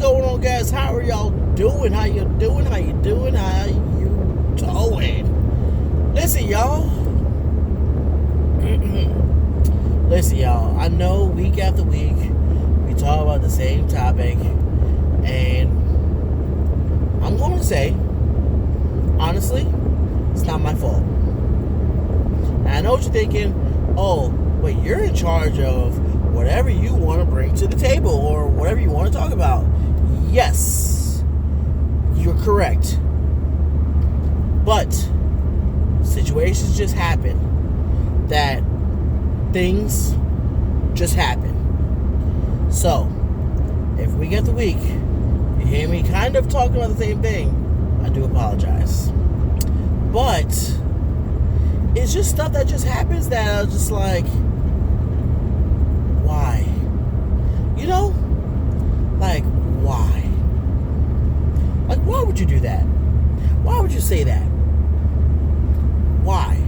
going on, guys? How are y'all doing? How you doing? Listen, y'all. Listen, y'all. I know week after week we talk about the same topic, and I'm going to say, honestly, it's not my fault. And I know what you're thinking. Oh, but you're in charge of whatever you want to bring to the table or whatever you want to talk about. Yes, you're correct. But situations just happen. That things just happen. So, if week after week you hear me kind of talking about the same thing, I do apologize. But it's just stuff that just happens that I was just like, why? You know? Like, why? Like, why would you do that? Why would you say that? Why?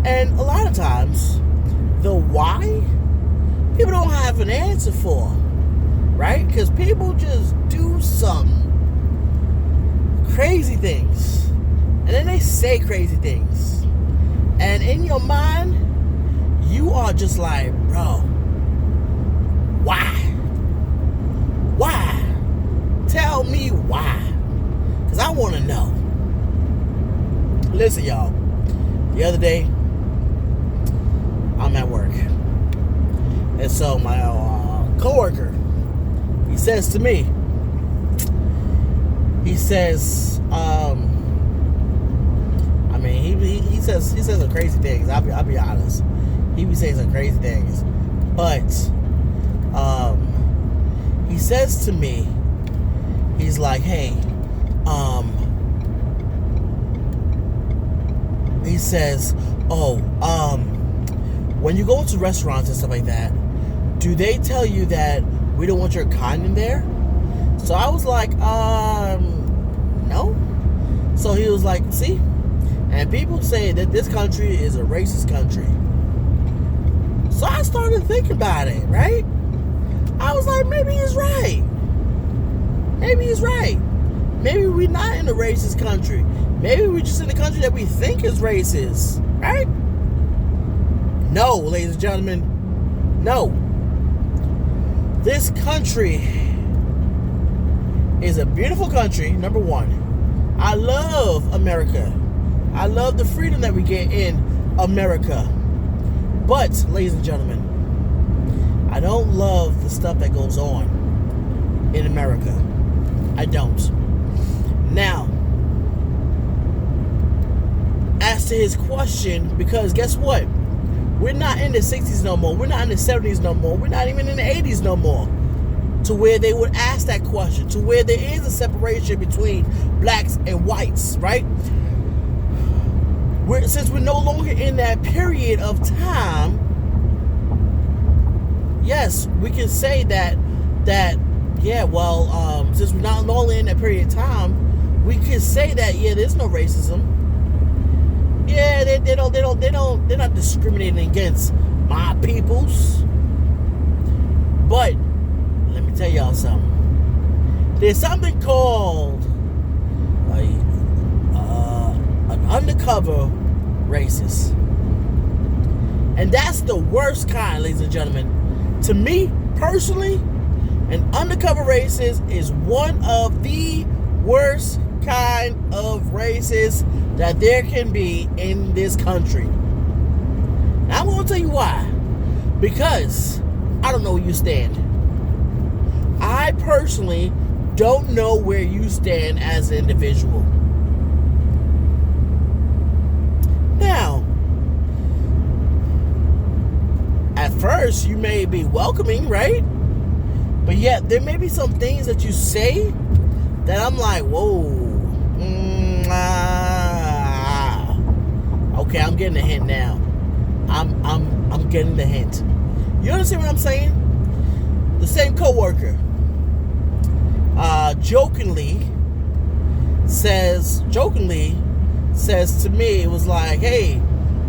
And a lot of times, the why, people don't have an answer for, right? Because people just do some crazy things. And then they say crazy things. And in your mind, you are just like, bro, why? Why? Tell me why. Because I want to know. Listen, y'all. The other day, I'm at work. And so my coworker, he says to me, he says, he says some crazy things. I'll be honest. He be saying some crazy things. But he says to me, he's like, hey, he says, when you go to restaurants and stuff like that, do they tell you that we don't want your kind in there? So I was like, no. So he was like, see? And people say that this country is a racist country. So I started thinking about it, right? I was like, maybe he's right. Maybe he's right. Maybe we're not in a racist country. Maybe we're just in a country that we think is racist, right? No, ladies and gentlemen, no. This country is a beautiful country, number one. I love America. I love the freedom that we get in America. But, ladies and gentlemen, I don't love the stuff that goes on in America. I don't. Now, as to his question, because guess what? We're not in the 60s no more. We're not in the 70s no more. We're not even in the 80s no more. To where they would ask that question. To where there is a separation between blacks and whites, right? Since we're no longer in that period of time, yes, we can say that since we're not longer in that period of time, we can say that there's no racism. Yeah, they're not discriminating against my peoples. But let me tell y'all something. There's something called an undercover racist. And that's the worst kind, ladies and gentlemen. To me, personally, an undercover racist is one of the worst kind of racists that there can be in this country. Now, I'm going to tell you why. Because I don't know where you stand. I personally don't know where you stand as an individual. Now, at first, you may be welcoming, right? But yet, there may be some things that you say that I'm like, whoa. Okay, I'm getting a hint now. I'm getting the hint. You understand what I'm saying? The same coworker jokingly says to me, it was like, hey,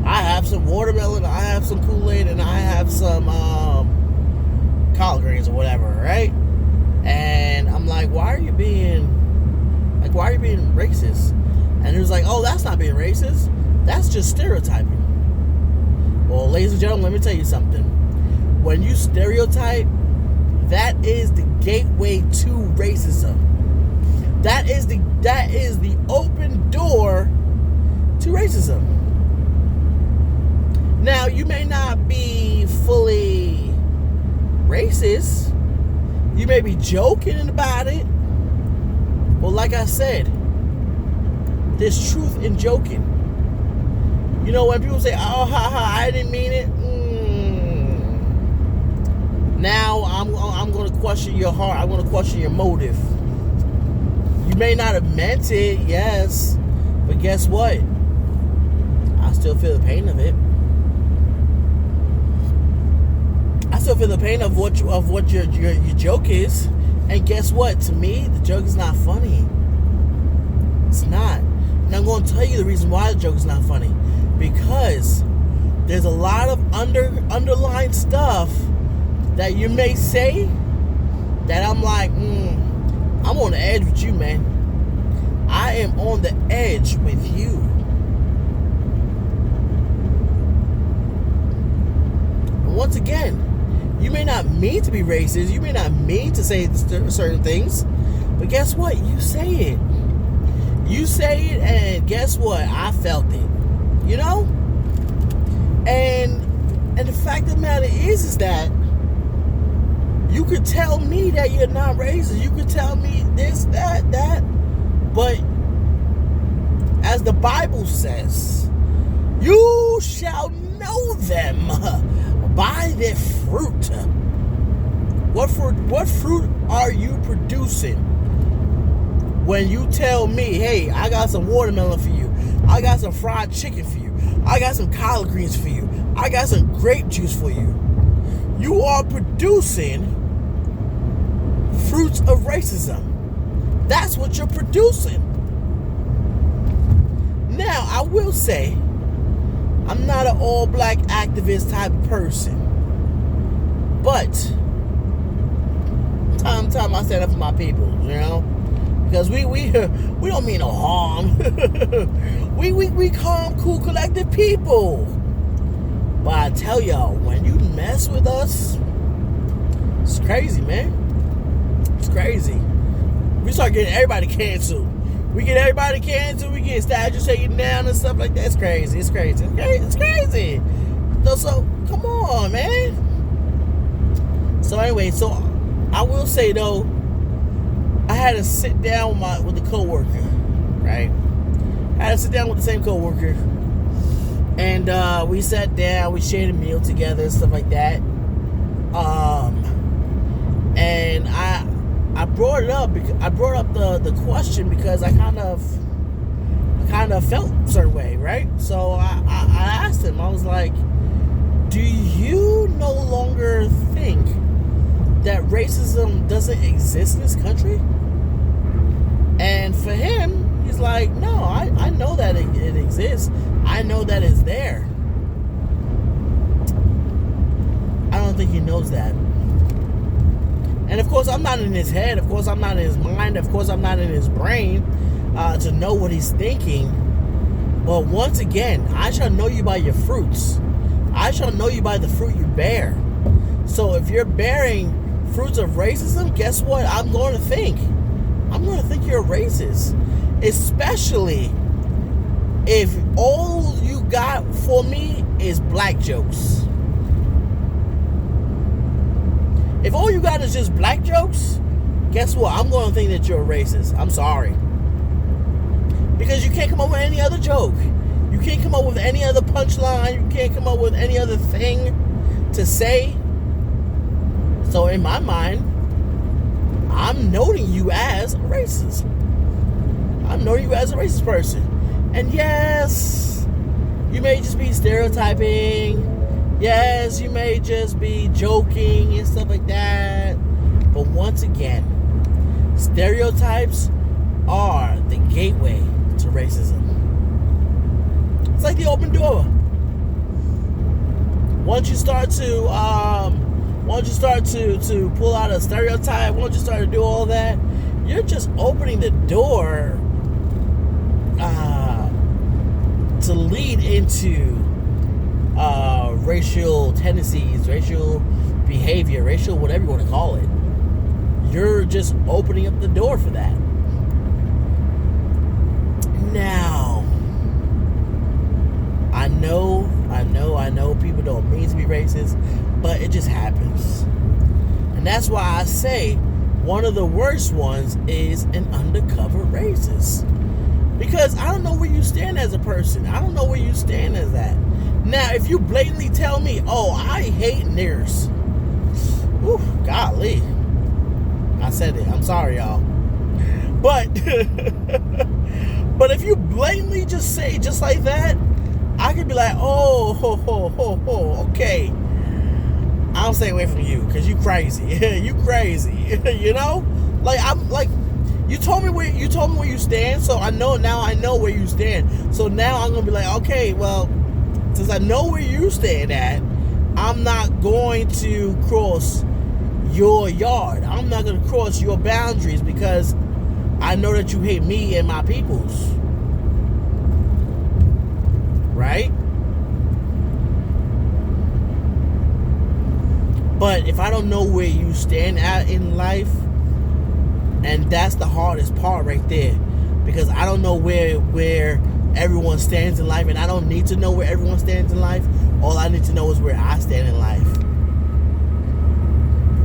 I have some watermelon, I have some Kool-Aid, and I have some collard greens or whatever, right? And being racist. That's just stereotyping. Well, ladies and gentlemen, let me tell you something. When you stereotype, that is the gateway to racism. That is the open door to racism. Now, you may not be fully racist. You may be joking about it. Well, like I said, there's truth in joking. You know, when people say, oh, I didn't mean it. Now, I'm going to question your heart. I'm going to question your motive. You may not have meant it, yes. But guess what? I still feel the pain of it. I still feel the pain of what your joke is. And guess what? To me, the joke is not funny. It's not. And I'm going to tell you the reason why the joke is not funny. Because there's a lot of underlying stuff that you may say that I'm like, I'm on the edge with you, man. I am on the edge with you. And once again, you may not mean to be racist. You may not mean to say certain things. But guess what? You say it. You say it, and guess what? I felt it. You know? And the fact of the matter is that you could tell me that you're not racist. You could tell me this, that. But as the Bible says, you shall know them by their fruit. What fruit are you producing when you tell me, hey, I got some watermelon for you, I got some fried chicken for you, I got some collard greens for you, I got some grape juice for you? You are producing fruits of racism. That's what you're producing. Now, I will say, I'm not an all-black activist type of person. But, time to time I stand up for my people, you know? Because we don't mean no harm. we calm, cool, collected people. But I tell y'all, when you mess with us, it's crazy, man. It's crazy. We start getting everybody canceled. We get everybody canceled. We get statues taken down and stuff like that. It's crazy. It's crazy. It's crazy. So come on, man. So anyway, so I will say though, I had to sit down with the coworker, right? I had to sit down with the same coworker, and we sat down. We shared a meal together and stuff like that. And I brought it up because I brought up the question because I kind of felt a certain way, right? So I asked him. I was like, "Do you no longer think that racism doesn't exist in this country?" And for him, he's like, "No, I know that it exists. I know that it's there. I don't think he knows that." And of course, I'm not in his head. Of course, I'm not in his mind. Of course, I'm not in his brain to know what he's thinking. But once again, I shall know you by your fruits. I shall know you by the fruit you bear. So if you're bearing fruits of racism, guess what? I'm going to think you're a racist. Especially if all you got for me is black jokes. If all you got is just black jokes, guess what? I'm going to think that you're a racist. I'm sorry. Because you can't come up with any other joke. You can't come up with any other punchline. You can't come up with any other thing to say. So in my mind, I'm noting you as a racist. I'm noting you as a racist person. And yes, you may just be stereotyping. Yes, you may just be joking and stuff like that. But once again, stereotypes are the gateway to racism. It's like the open door. Once you start to pull out a stereotype, once you start to do all that, you're just opening the door to lead into racial tendencies, racial behavior, racial whatever you want to call it. You're just opening up the door for that. Now, I know people don't mean to be racist, but it just happens. And that's why I say one of the worst ones is an undercover racist. Because I don't know where you stand as a person. I don't know where you stand as that. Now, if you blatantly tell me, oh, I hate niggers. Ooh, golly. I said it. I'm sorry, y'all. But, but if you blatantly just say just like that, I could be like, oh, okay. I'll stay away from you because you crazy. You crazy. You know? Like, I'm like, you told me where you stand, so I know where you stand. So now I'm gonna be like, okay, well, since I know where you stand at, I'm not going to cross your yard. I'm not going to cross your boundaries because I know that you hate me and my peoples. Right? But if I don't know where you stand at in life, and that's the hardest part right there, because I don't know where everyone stands in life, and I don't need to know where everyone stands in life. All I need to know is where I stand in life.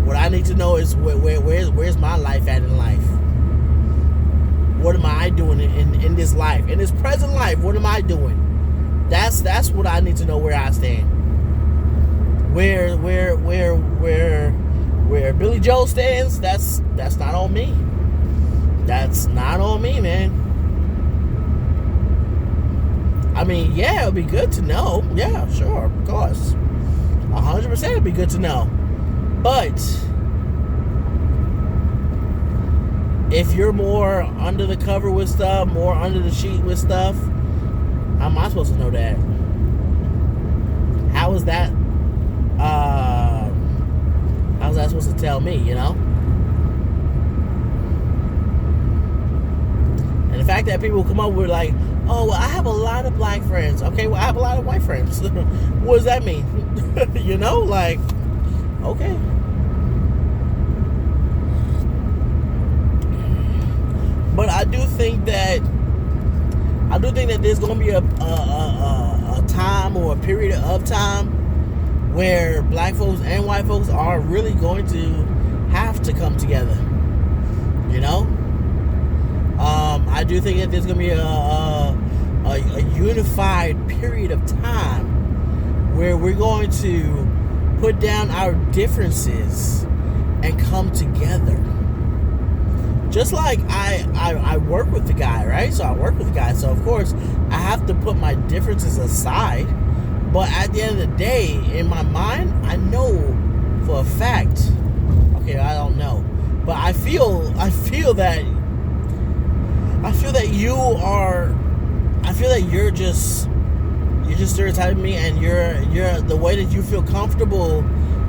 What I need to know is where's my life at in life. What am I doing in this life, in this present life? What am I doing? That's what I need to know, where I stand. Where Billy Joe stands, that's not on me. That's not on me, man. I mean, yeah, it'd be good to know. Yeah, sure, of course. 100% it'd be good to know. But if you're more under the cover with stuff, more under the sheet with stuff, how am I supposed to know that? How is that? How's that supposed to tell me, you know? And the fact that people come up with like, oh, well, I have a lot of black friends. Okay, well, I have a lot of white friends. What does that mean? You know, like, okay. But I do think that there's going to be a time or a period of time where black folks and white folks are really going to have to come together. You know? I do think that there's going to be a unified period of time where we're going to put down our differences and come together. Just like I work with the guy, right? So I work with the guy. So, of course, I have to put my differences aside. But at the end of the day, in my mind, I know for a fact. Okay, I don't know, but I feel that you're just stereotyping me, and you're the way that you feel comfortable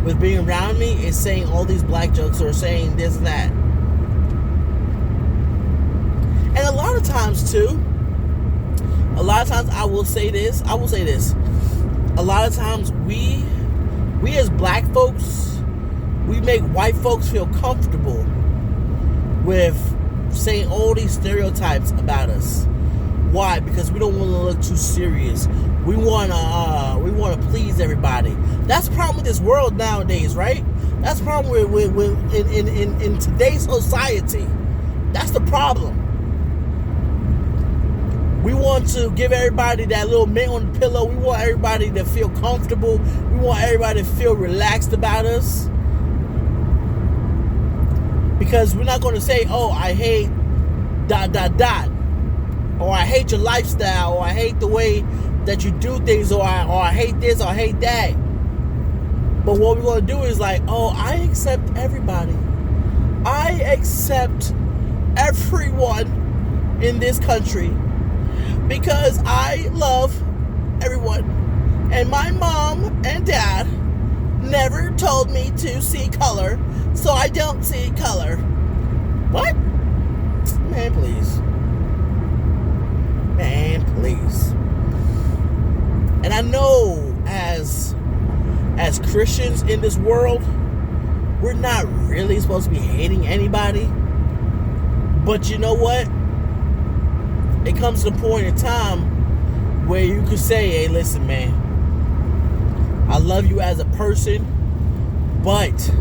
with being around me is saying all these black jokes or saying this and that. And a lot of times I will say this. A lot of times we as black folks, we make white folks feel comfortable with saying all these stereotypes about us. Why? Because we don't want to look too serious. We want to please everybody. That's the problem with this world nowadays, right? That's the problem with in today's society. That's the problem. We want to give everybody that little mint on the pillow. We want everybody to feel comfortable. We want everybody to feel relaxed about us. Because we're not going to say, oh, I hate ... or I hate your lifestyle, or I hate the way that you do things, or I hate this, or I hate that. But what we're going to do is like, oh, I accept everybody. I accept everyone in this country because I love everyone. And my mom and dad never told me to see color, so I don't see color. What? Man, please. Man, please. I know as Christians in this world, we're not really supposed to be hating anybody. But you know what? It comes to a point in time where you could say, hey, listen, man, I love you as a person, but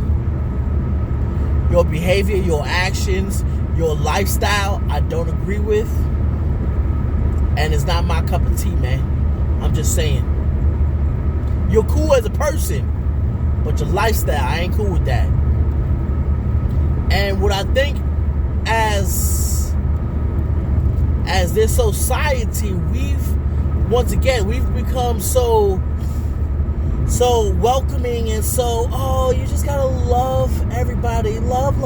your behavior, your actions, your lifestyle, I don't agree with. And it's not my cup of tea, man. I'm just saying. You're cool as a person, but your lifestyle, I ain't cool with that. And what I think as this society, we've become so welcoming and so, oh, you just gotta love everybody. Love.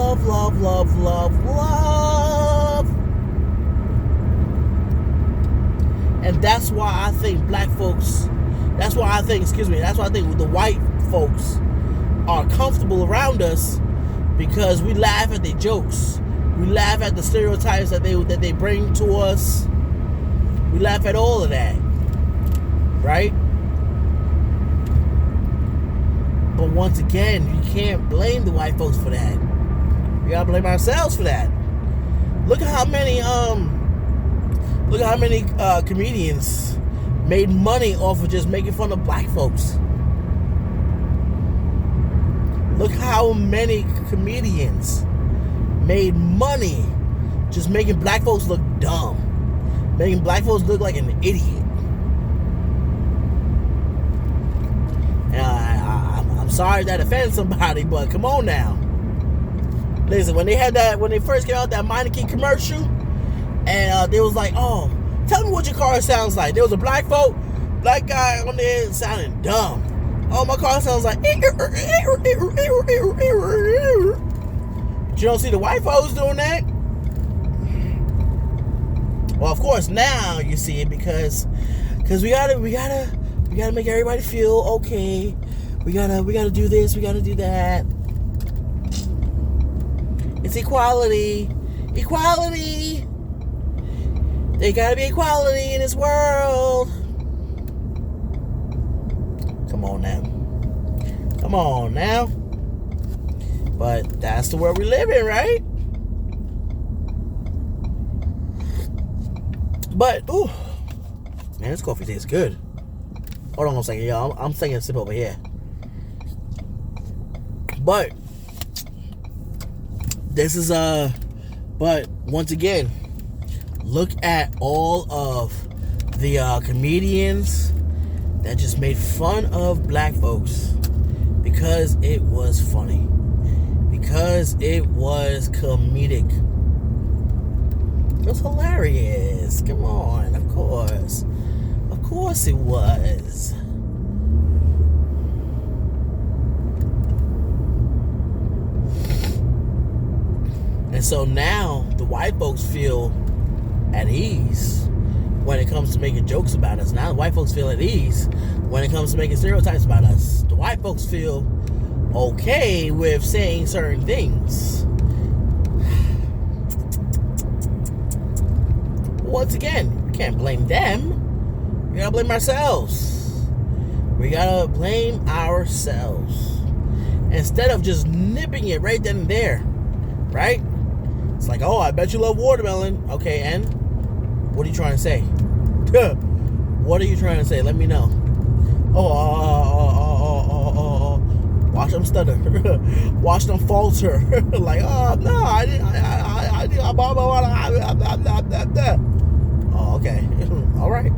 And that's why I think that's why I think the white folks are comfortable around us, because we laugh at their jokes. We laugh at the stereotypes that they bring to us. We laugh at all of that. Right? But once again, you can't blame the white folks for that. We gotta blame ourselves for that. Look at how many comedians made money off of just making fun of black folks. Look how many comedians made money just making black folks look dumb, making black folks look like an idiot. And I'm sorry that offends somebody, but come on now. Listen, when they first came out that Meineke commercial, and they was like, oh, tell me what your car sounds like. There was a black guy on there sounding dumb. Oh, my car sounds like. But you don't see the white folks doing that. Well, of course now you see it because we gotta make everybody feel okay. We gotta do this. We gotta do that. It's equality. There gotta be equality in this world. Come on now. But that's the world we live in, right? But, ooh, man, this coffee tastes good. Hold on a second, y'all. I'm taking a sip over here. But, but once again, look at all of the comedians that just made fun of black folks because it was funny. Because it was comedic. It was hilarious. Come on, of course. Of course it was. And so now the white folks feel at ease when it comes to making jokes about us. Now the white folks feel at ease when it comes to making stereotypes about us. The white folks feel okay with saying certain things. Once again, we can't blame them. We gotta blame ourselves. Instead of just nipping it right then and there. Right? It's like, oh, I bet you love watermelon. Okay, and what are you trying to say? What are you trying to say? Let me know. Watch them stutter. Watch them falter. Like, oh, no, I didn't. Oh, okay. All right.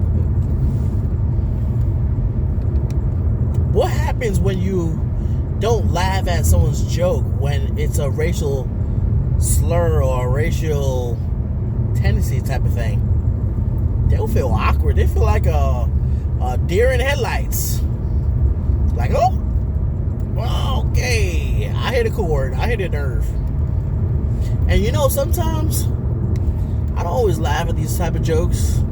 What happens when you don't laugh at someone's joke when it's a racial slur or a racial tendency type of thing? They'll feel awkward. They feel like a deer in headlights. Like, oh, okay, I hit a chord. I hit a nerve. And you know, sometimes I don't always laugh at these type of jokes.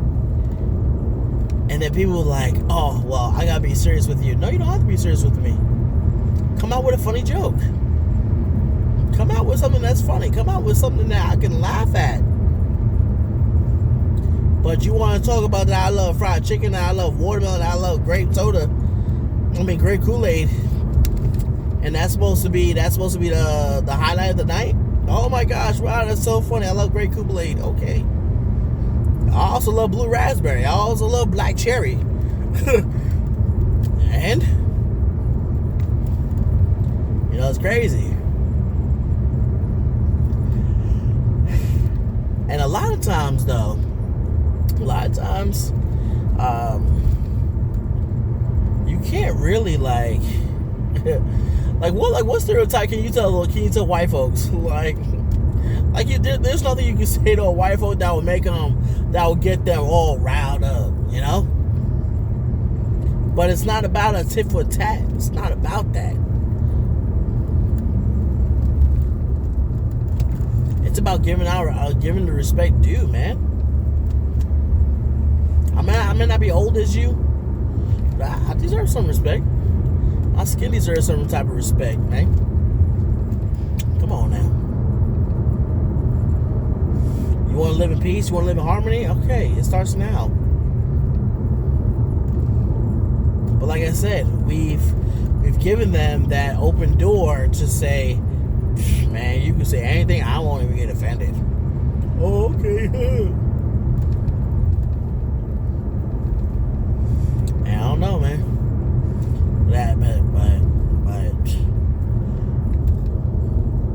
And then people are like, oh, well, I gotta be serious with you. No, you don't have to be serious with me. Come out with a funny joke. Come out with something that's funny. Come out with something that I can laugh at. But you want to talk about that I love fried chicken, that I love watermelon, that I love grape soda. Grape Kool-Aid. And that's supposed to be the highlight of the night? Oh my gosh, wow, that's so funny. I love grape Kool-Aid. Okay. I also love blue raspberry. I also love black cherry. And it's crazy. And a lot of times you can't really what stereotype can you tell white folks? There's nothing you can say to a white folk that will get them all riled up, But it's not about a tit for tat. It's not about that. It's about giving the respect due, man. I may not be old as you, but I deserve some respect. My skin deserves some type of respect, man. Come on now. You want to live in peace? You want to live in harmony? Okay, it starts now. But like I said, we've given them that open door to say, man, you can say anything, I won't even get offended. Oh, okay. I don't know, man. But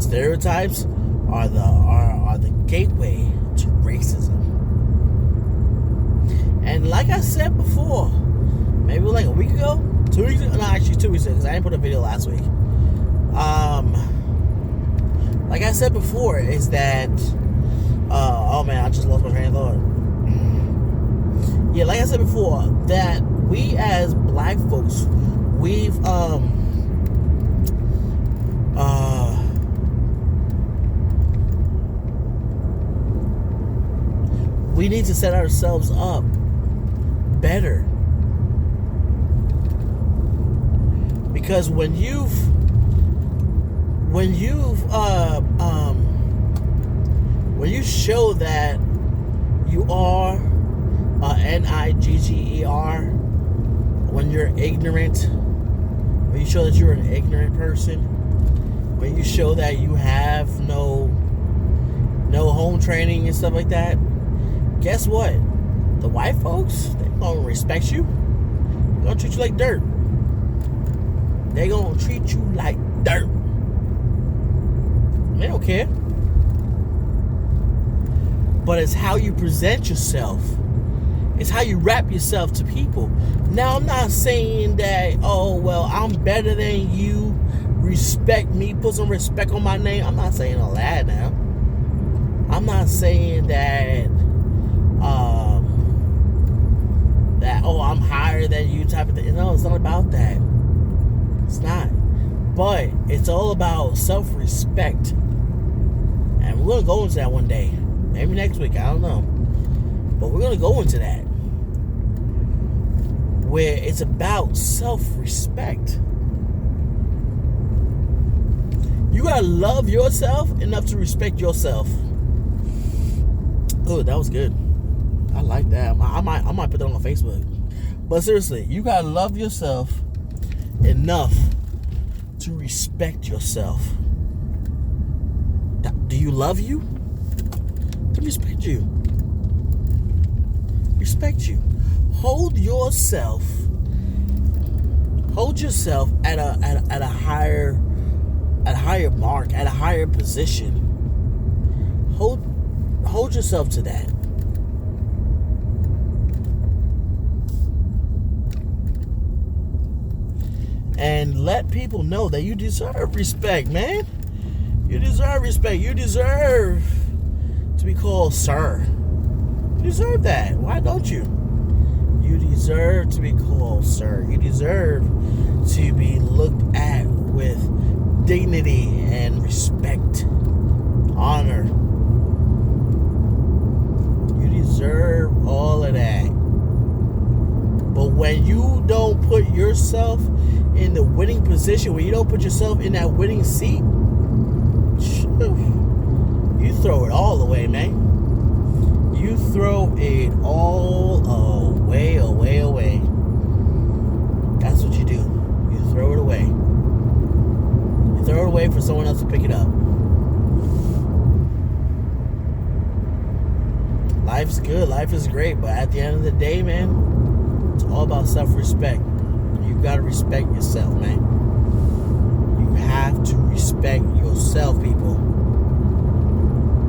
stereotypes are the gateway to racism. And like I said before, maybe like a week ago, 2 weeks ago, no, actually 2 weeks ago, because I didn't put a video last week. Like I said before, is that oh man, I just lost my train of thought. Yeah, like I said before, that we as black folks, we need to set ourselves up better. Because when you show that you are Nigger, when you're ignorant, when you show that you're an ignorant person, when you show that you have no home training and stuff like that, guess what? The white folks, they're gonna respect you. They're gonna treat you like dirt. They're gonna treat you like dirt. They don't care. But it's how you present yourself. It's how you wrap yourself to people. Now, I'm not saying that, oh, well, I'm better than you. Respect me. Put some respect on my name. I'm not saying all that now. I'm not saying that, I'm higher than you type of thing. No, it's not about that. It's not. But it's all about self-respect. And we're going to go into that one day. Maybe next week. I don't know. But we're going to go into that. Where it's about self-respect. You got to love yourself enough to respect yourself. Oh, that was good. I like that. I might put that on Facebook. But seriously, you got to love yourself enough to respect yourself. Do you love you? To respect you. Respect you. Hold yourself at a higher mark, at a higher position. Hold yourself to that. And let people know that you deserve respect, man. You deserve respect. You deserve to be called sir. You deserve that. Why don't you? You deserve to be called sir. You deserve to be looked at with dignity and respect, honor. You deserve all of that. But when you don't put yourself in the winning position, when you don't put yourself in that winning seat, you throw it all away, man. You throw it all away. That's what you do. You throw it away. You throw it away for someone else to pick it up. Life's good. Life is great. But at the end of the day, man, it's all about self-respect. You got to respect yourself, man. You have to respect yourself, people.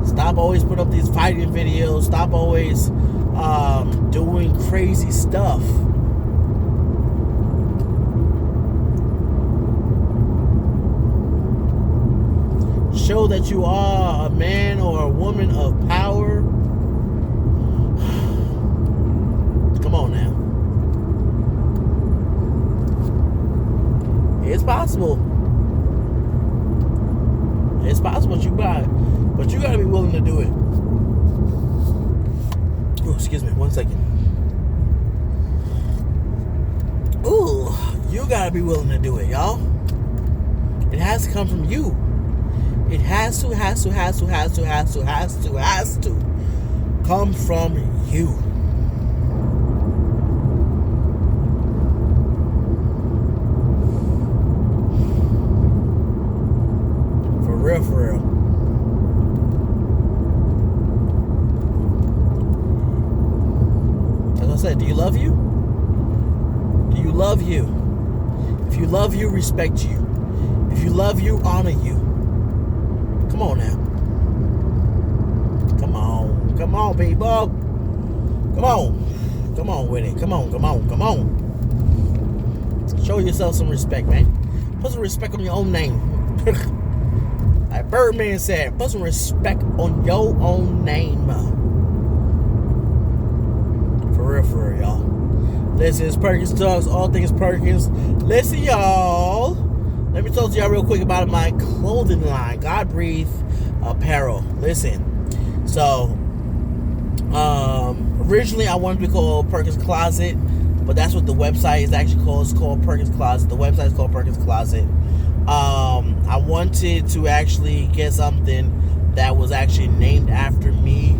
Stop always putting up these fighting videos. Stop always doing crazy stuff. Show that you are a man or a woman of power. Come on now. It's possible. It's possible, but you gotta be willing to do it. Oh, excuse me, 1 second. Ooh, you gotta be willing to do it, y'all. It has to come from you. It has to come from you. For real. As I said, do you love you? Do you love you? If you love you, respect you. If you love you, honor you. Come on now. Come on, people. Come on with it. Come on. Show yourself some respect, man. Put some respect on your own name. Like Birdman said, put some respect on your own name. For real, y'all. This is Perkins Talks, all things Perkins. Listen, y'all. Let me talk to y'all real quick about my clothing line, God Breathe Apparel. Listen, so originally I wanted to be called Perkins Closet, but that's what the website is actually called. It's called Perkins Closet. The website is called Perkins Closet. I wanted to actually get something that was actually named after me,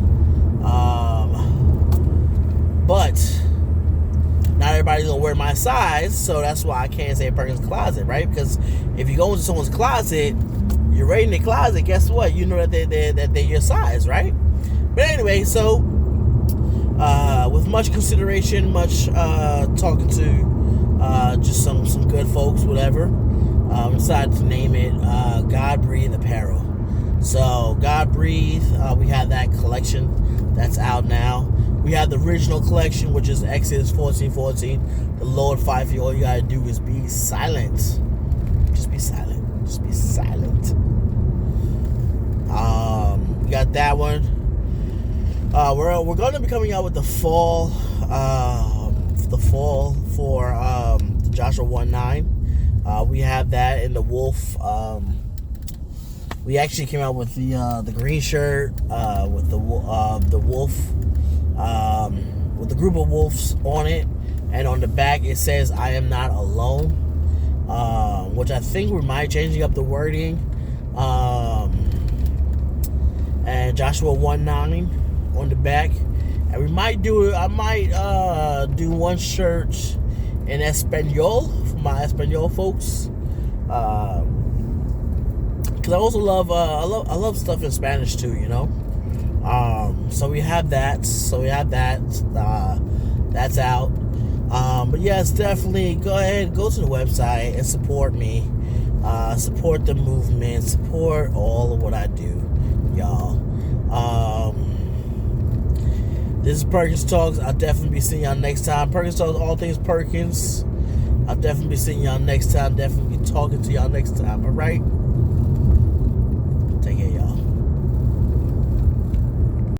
but not everybody's gonna wear my size, so that's why I can't say Perkins Closet, right? Because if you go into someone's closet, you're raiding their closet, guess what? You know that they're your size, right? But anyway, so with much consideration, much talking to just some good folks, whatever, decided to name it God Breathe Apparel. So God Breathe, we have that collection that's out now. We have the original collection, which is Exodus 14:14. The Lord fight for you. All you gotta do is be silent. Just be silent. Just be silent. We got that one. We're gonna be coming out with the fall for the Joshua 1:9. We have that in the wolf. We actually came out with the green shirt with the wolf. With a group of wolves on it, and on the back it says I am not alone, which I think we might changing up the wording, and Joshua 1:9 on the back, and we might do one shirt in Espanol for my Espanol folks, because I also love I love stuff in Spanish too, you know. So we have that. That's out. But yes, definitely go to the website and support me. Support the movement. Support all of what I do, y'all. This is Perkins Talks. I'll definitely be seeing y'all next time. Perkins Talks, all things Perkins. I'll definitely be seeing y'all next time. Definitely be talking to y'all next time. All right.